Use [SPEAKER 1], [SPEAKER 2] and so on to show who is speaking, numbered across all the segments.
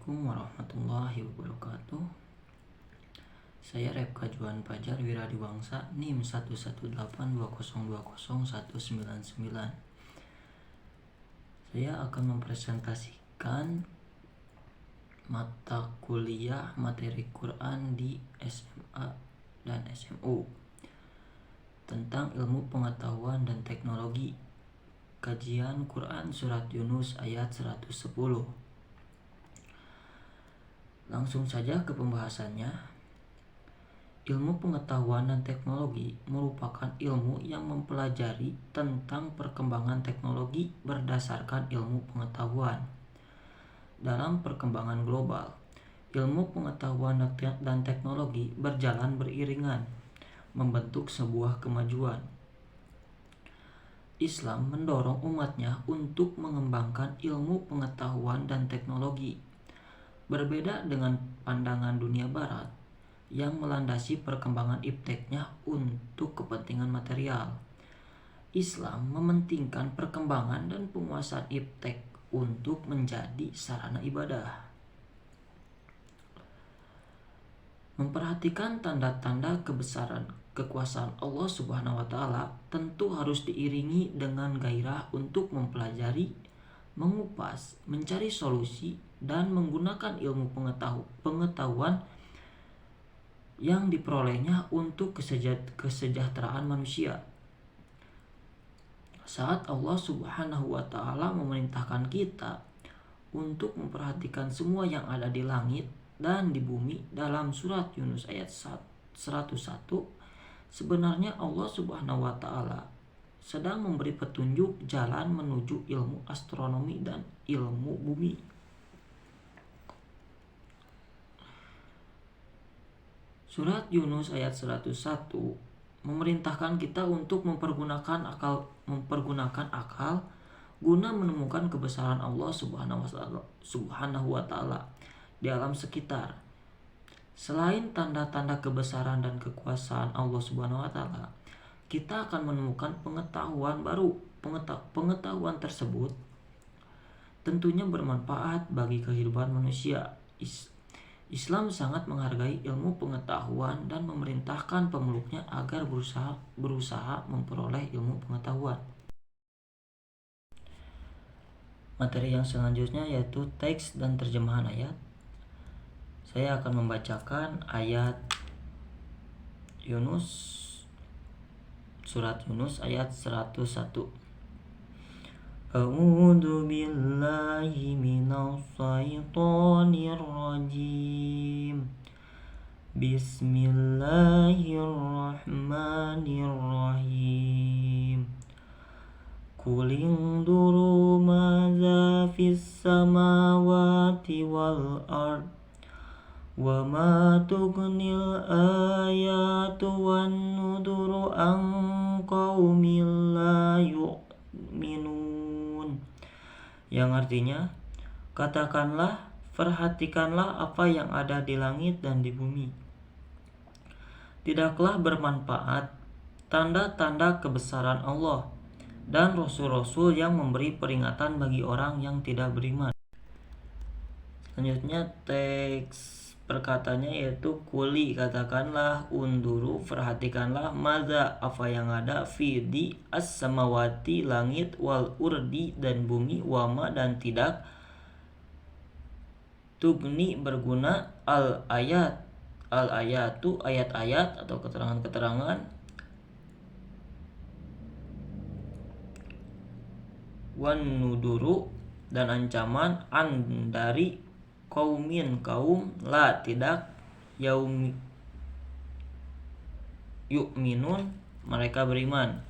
[SPEAKER 1] Assalamualaikum warahmatullahi wabarakatuh. Saya Repka Juan Fajar Wiradiwangsa, NIM 11820201999. Saya akan mempresentasikan mata kuliah materi Quran di SMA dan SMU tentang ilmu pengetahuan dan teknologi. Kajian Quran Surat Yunus ayat 110. Langsung saja ke pembahasannya. Ilmu pengetahuan dan teknologi merupakan ilmu yang mempelajari tentang perkembangan teknologi berdasarkan ilmu pengetahuan. Dalam perkembangan global, ilmu pengetahuan dan teknologi berjalan beriringan, membentuk sebuah kemajuan. Islam mendorong umatnya untuk mengembangkan ilmu pengetahuan dan teknologi. Berbeda dengan pandangan dunia barat yang melandasi perkembangan ipteknya untuk kepentingan material, Islam mementingkan perkembangan dan penguasaan iptek untuk menjadi sarana ibadah. Memperhatikan tanda-tanda kebesaran kekuasaan Allah Subhanahu wa taala tentu harus diiringi dengan gairah untuk mempelajari, mengupas, mencari solusi, dan menggunakan ilmu pengetahuan yang diperolehnya untuk kesejahteraan manusia. Saat Allah Subhanahu wa taala memerintahkan kita untuk memperhatikan semua yang ada di langit dan di bumi dalam surat Yunus ayat 101, sebenarnya Allah Subhanahu wa taala sedang memberi petunjuk jalan menuju ilmu astronomi dan ilmu bumi. Surat Yunus ayat 101 memerintahkan kita untuk mempergunakan akal guna menemukan kebesaran Allah Subhanahu wa taala di alam sekitar. Selain tanda-tanda kebesaran dan kekuasaan Allah Subhanahu wa taala, kita akan menemukan pengetahuan baru. Pengetahuan tersebut tentunya bermanfaat bagi kehidupan manusia. Islam sangat menghargai ilmu pengetahuan dan memerintahkan pemeluknya agar berusaha memperoleh ilmu pengetahuan. Materi yang selanjutnya yaitu teks dan terjemahan ayat. Saya akan membacakan ayat surat Yunus ayat 101. A'udzu billahi minasy syaithanir rajim. Bismillahirrahmanirrahim. Qul induru madza fis samawati wal ard wa ma tughnil ayatu wan nuduru an qaumin la yu'minun. Yang artinya, katakanlah, perhatikanlah apa yang ada di langit dan di bumi. Tidaklah bermanfaat tanda-tanda kebesaran Allah dan rasul-rasul yang memberi peringatan bagi orang yang tidak beriman. Selanjutnya teks perkataannya yaitu kuli, katakanlah, unduru, perhatikanlah, maza, apa yang ada, fi, di, as-samawati, langit, wal urdi, dan bumi, wama, dan tidak, tugni, berguna, al-ayat, al-ayatu, ayat-ayat atau keterangan-keterangan, wan nuduru, dan ancaman, an, dari, kaumin, kaum, la, tidak, yu'minun, mereka beriman.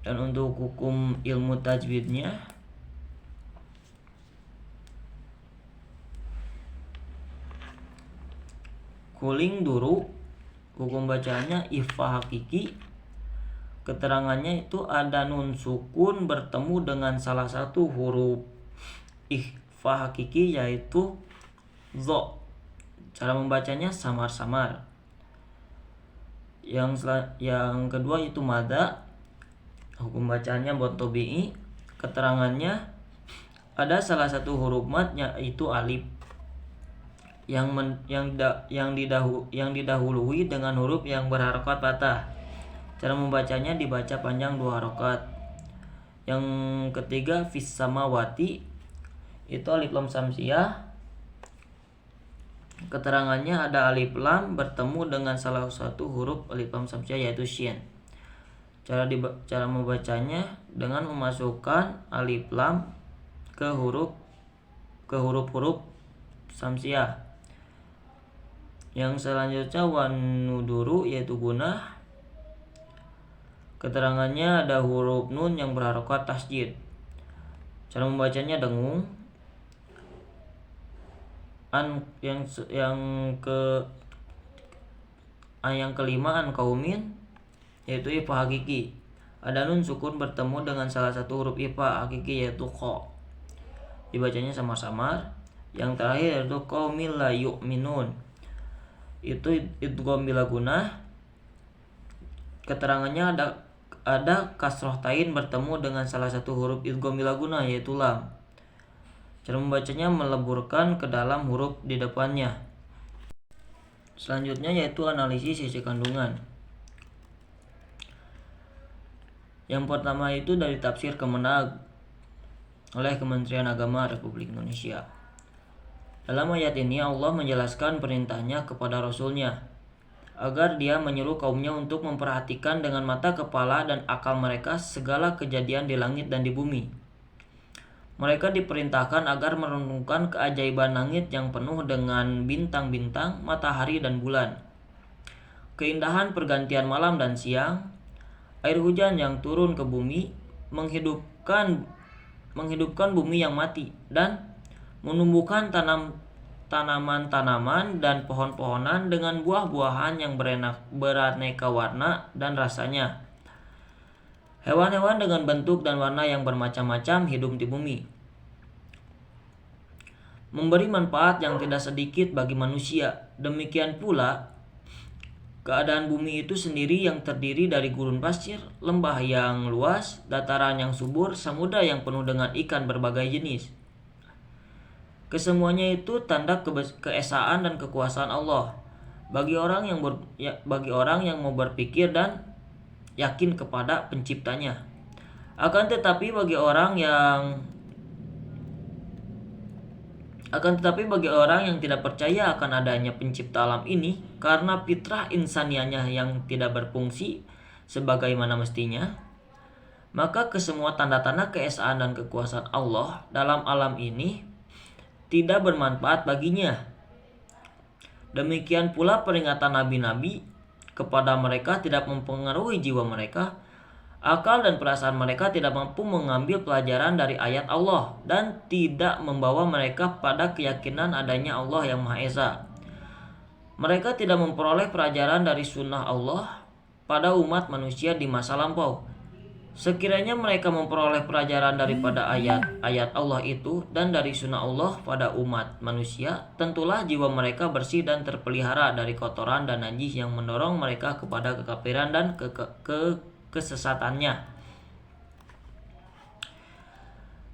[SPEAKER 1] Dan untuk hukum ilmu tajwidnya, kuling duru, hukum bacaannya ifa hakiki. Keterangannya itu ada nun sukun bertemu dengan salah satu huruf ikhfa hakiki yaitu zo. Cara membacanya samar-samar. Yang kedua itu mada. Hukum bacaannya botobi'i. Keterangannya ada salah satu huruf mat yaitu alif yang didahului dengan huruf yang berharokat fathah. Cara membacanya dibaca panjang 2 harokat. Yang ketiga fis samawati itu alif lam samsiah. Keterangannya ada alif lam bertemu dengan salah satu huruf alif lam samsiah yaitu syin. Cara membacanya dengan memasukkan alif lam ke huruf-huruf samsiah. Yang selanjutnya wanuduru yaitu gunah. Keterangannya ada huruf nun yang berharokat tasjid. Cara membacanya dengung. Yang kelima an kaumin yaitu ifa hakiki. Ada nun sukun bertemu dengan salah satu huruf ifa hakiki yaitu kha. Dibacanya samar-samar. Yang terakhir yaitu qaumil la yu'minun. Itu idgham bila gunah. Keterangannya ada kasroh tain bertemu dengan salah satu huruf idgham bila gunah yaitu lam. Cara membacanya meleburkan ke dalam huruf di depannya. Selanjutnya yaitu analisis sisi kandungan. Yang pertama itu dari tafsir Kemenag oleh Kementerian Agama Republik Indonesia. Dalam ayat ini Allah menjelaskan perintahnya kepada Rasulnya agar dia menyuruh kaumnya untuk memperhatikan dengan mata kepala dan akal mereka segala kejadian di langit dan di bumi. Mereka diperintahkan agar merenungkan keajaiban langit yang penuh dengan bintang-bintang, matahari dan bulan, keindahan pergantian malam dan siang, air hujan yang turun ke bumi, menghidupkan bumi yang mati, dan menumbuhkan tanaman-tanaman dan pohon-pohonan dengan buah-buahan yang beraneka warna dan rasanya. Hewan-hewan dengan bentuk dan warna yang bermacam-macam hidup di bumi, memberi manfaat yang tidak sedikit bagi manusia. Demikian pula keadaan bumi itu sendiri yang terdiri dari gurun pasir, lembah yang luas, dataran yang subur, samudra yang penuh dengan ikan berbagai jenis. Kesemuanya itu tanda keesaan dan kekuasaan Allah bagi orang yang mau berpikir dan yakin kepada penciptanya. Akan tetapi bagi orang yang tidak percaya akan adanya pencipta alam ini karena fitrah insanianya yang tidak berfungsi sebagaimana mestinya, maka kesemua tanda-tanda keesaan dan kekuasaan Allah dalam alam ini tidak bermanfaat baginya. Demikian pula peringatan nabi-nabi kepada mereka tidak mempengaruhi jiwa mereka. Akal dan perasaan mereka tidak mampu mengambil pelajaran dari ayat Allah dan tidak membawa mereka pada keyakinan adanya Allah yang Maha Esa. Mereka tidak memperoleh pelajaran dari sunnah Allah pada umat manusia di masa lampau. Sekiranya mereka memperoleh pelajaran daripada ayat-ayat Allah itu dan dari sunnah Allah pada umat manusia, tentulah jiwa mereka bersih dan terpelihara dari kotoran dan najis yang mendorong mereka kepada kekafiran dan kesesatannya.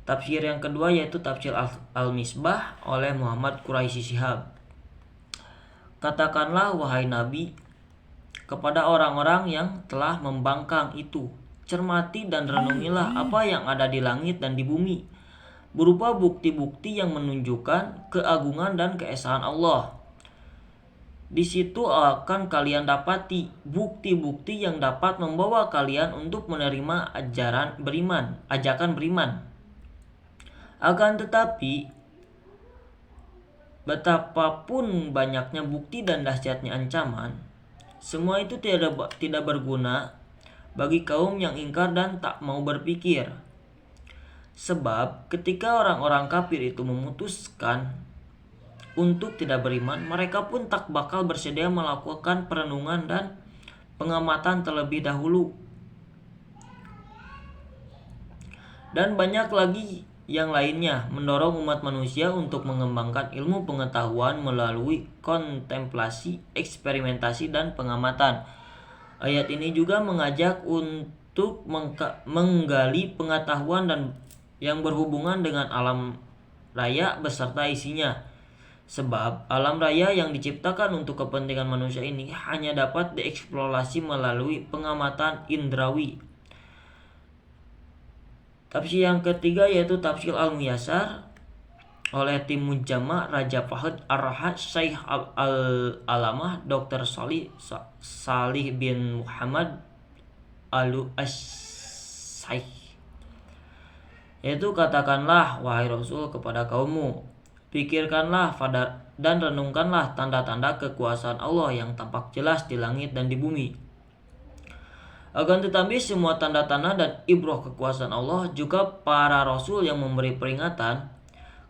[SPEAKER 1] Tafsir yang kedua yaitu tafsir Al-Misbah oleh Muhammad Quraisy Shihab. Katakanlah wahai Nabi kepada orang-orang yang telah membangkang itu, cermati dan renungilah apa yang ada di langit dan di bumi, berupa bukti-bukti yang menunjukkan keagungan dan keesaan Allah. Di situ akan kalian dapati bukti-bukti yang dapat membawa kalian untuk menerima ajakan beriman. Akan tetapi, betapapun banyaknya bukti dan dahsyatnya ancaman, semua itu tidak berguna bagi kaum yang ingkar dan tak mau berpikir. Sebab ketika orang-orang kafir itu memutuskan untuk tidak beriman, mereka pun tak bakal bersedia melakukan perenungan dan pengamatan terlebih dahulu. Dan banyak lagi yang lainnya mendorong umat manusia untuk mengembangkan ilmu pengetahuan melalui kontemplasi, eksperimentasi, dan pengamatan. Ayat ini juga mengajak untuk menggali pengetahuan dan yang berhubungan dengan alam raya beserta isinya. Sebab alam raya yang diciptakan untuk kepentingan manusia ini hanya dapat dieksplorasi melalui pengamatan indrawi. Tafsir yang ketiga yaitu tafsir Al-Muyassar oleh tim Mujama Raja Fahd Ar-Rahat Syekh Al-Alamah Dr. Salih bin Muhammad As-Syekh, yaitu katakanlah wahai Rasul kepada kaummu, pikirkanlah dan renungkanlah tanda-tanda kekuasaan Allah yang tampak jelas di langit dan di bumi. Akan tetapi semua tanda-tanda dan ibrah kekuasaan Allah juga para Rasul yang memberi peringatan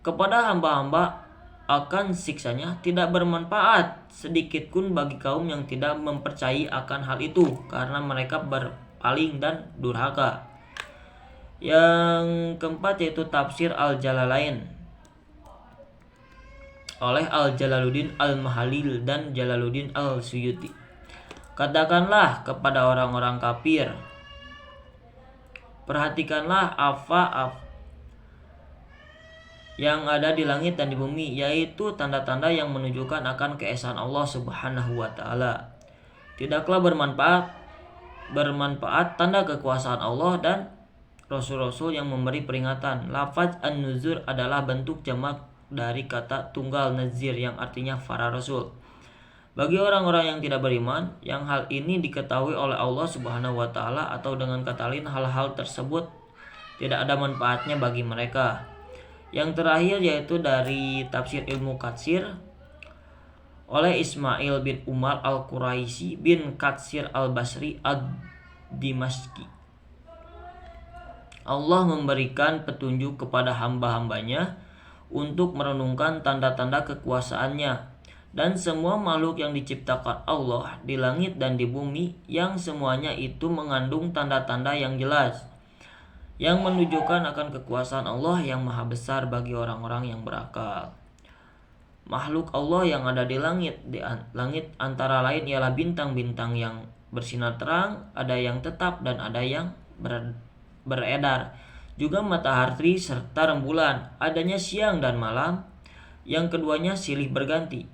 [SPEAKER 1] kepada hamba-hamba akan siksanya tidak bermanfaat sedikitpun bagi kaum yang tidak mempercayai akan hal itu karena mereka berpaling dan durhaka. Yang keempat yaitu tafsir Al-Jalalain oleh Al-Jalaluddin Al-Mahalil dan Jalaluddin Al-Suyuti. Katakanlah kepada orang-orang kafir, perhatikanlah apa yang ada di langit dan di bumi, yaitu tanda-tanda yang menunjukkan akan keesaan Allah Subhanahu wa taala. Tidaklah bermanfaat tanda kekuasaan Allah dan rasul-rasul yang memberi peringatan. Lafaz an-nuzur adalah bentuk jamak dari kata tunggal nazir yang artinya para rasul. Bagi orang-orang yang tidak beriman, yang hal ini diketahui oleh Allah Subhanahu wa taala atau dengan kata lain hal-hal tersebut tidak ada manfaatnya bagi mereka. Yang terakhir yaitu dari tafsir Ilmu Katsir oleh Ismail bin Umar Al-Quraisy bin Katsir Al-Basri Ad-Dimashqi. Allah memberikan petunjuk kepada hamba-hambanya untuk merenungkan tanda-tanda kekuasaannya dan semua makhluk yang diciptakan Allah di langit dan di bumi yang semuanya itu mengandung tanda-tanda yang jelas yang menunjukkan akan kekuasaan Allah yang maha besar bagi orang-orang yang berakal. Makhluk Allah yang ada di langit antara lain ialah bintang-bintang yang bersinar terang, ada yang tetap dan ada yang beredar. Juga matahari serta rembulan, adanya siang dan malam, yang keduanya silih berganti.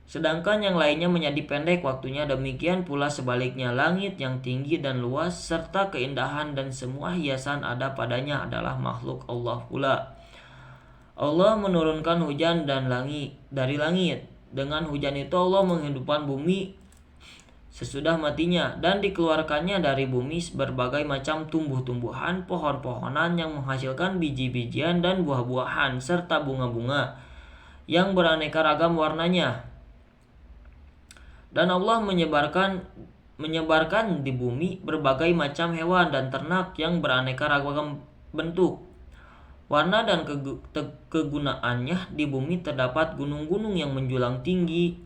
[SPEAKER 1] Sedangkan yang lainnya menjadi pendek waktunya, demikian pula sebaliknya langit yang tinggi dan luas serta keindahan dan semua hiasan ada padanya adalah makhluk Allah pula. Allah menurunkan hujan dari langit. Dengan hujan itu Allah menghidupkan bumi sesudah matinya dan dikeluarkannya dari bumi berbagai macam tumbuh-tumbuhan, pohon-pohonan yang menghasilkan biji-bijian dan buah-buahan serta bunga-bunga yang beraneka ragam warnanya. Dan Allah menyebarkan di bumi berbagai macam hewan dan ternak yang beraneka ragam bentuk, warna dan kegunaannya. Di bumi terdapat gunung-gunung yang menjulang tinggi,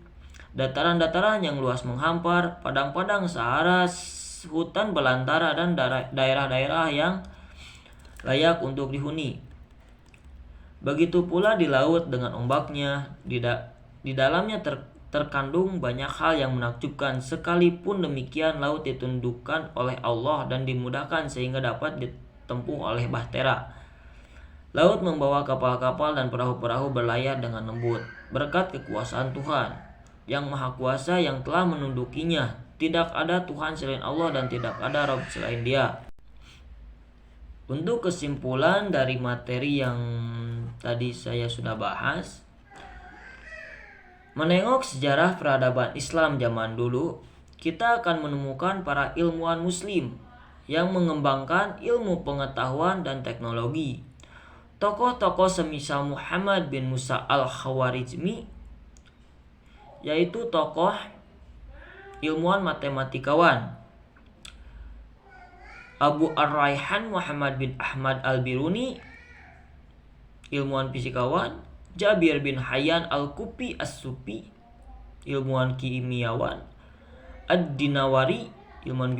[SPEAKER 1] dataran-dataran yang luas menghampar, padang-padang Sahara, hutan belantara dan daerah-daerah yang layak untuk dihuni. Begitu pula di laut dengan ombaknya, di dalamnya terkandung banyak hal yang menakjubkan. Sekalipun demikian, laut ditundukkan oleh Allah dan dimudahkan sehingga dapat ditempuh oleh bahtera. Laut membawa kapal-kapal dan perahu-perahu berlayar dengan lembut berkat kekuasaan Tuhan yang Maha Kuasa yang telah menundukinya. Tidak ada Tuhan selain Allah dan tidak ada Rabb selain Dia. Untuk kesimpulan dari materi yang tadi saya sudah bahas, menengok sejarah peradaban Islam zaman dulu, kita akan menemukan para ilmuwan muslim yang mengembangkan ilmu pengetahuan dan teknologi. Tokoh-tokoh semisal Muhammad bin Musa al-Khawarizmi, yaitu tokoh ilmuwan matematikawan. Abu Ar-Rayhan Muhammad bin Ahmad al-Biruni, ilmuwan fisikawan. Jabir bin Hayyan al-Kufi as-Sufi, ilmuwan kimiawan. Ad-Dinawari, ilmuwan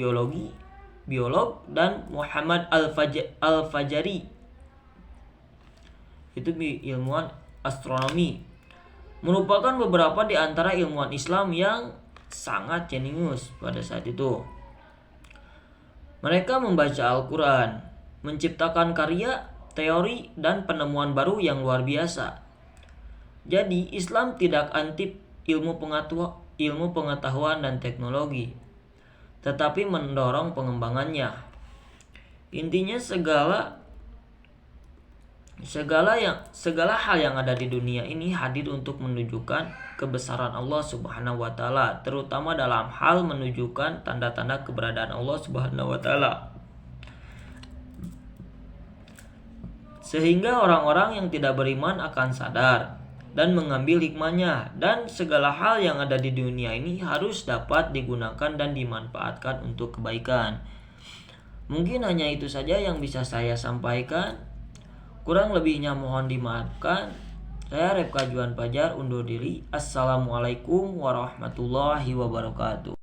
[SPEAKER 1] biolog, dan Muhammad al-Fajari, itu ilmuwan astronomi. Merupakan beberapa di antara ilmuwan Islam yang sangat jenius pada saat itu. Mereka membaca Al-Quran, menciptakan karya, teori dan penemuan baru yang luar biasa. Jadi, Islam tidak anti ilmu pengetahuan dan teknologi, tetapi mendorong pengembangannya. Intinya segala hal yang ada di dunia ini hadir untuk menunjukkan kebesaran Allah Subhanahu wa taala, terutama dalam hal menunjukkan tanda-tanda keberadaan Allah Subhanahu wa taala. Sehingga orang-orang yang tidak beriman akan sadar dan mengambil hikmahnya, dan segala hal yang ada di dunia ini harus dapat digunakan dan dimanfaatkan untuk kebaikan. Mungkin hanya itu saja yang bisa saya sampaikan. Kurang lebihnya mohon dimaafkan. Saya Repka Juan Fajar undur diri. Assalamualaikum warahmatullahi wabarakatuh.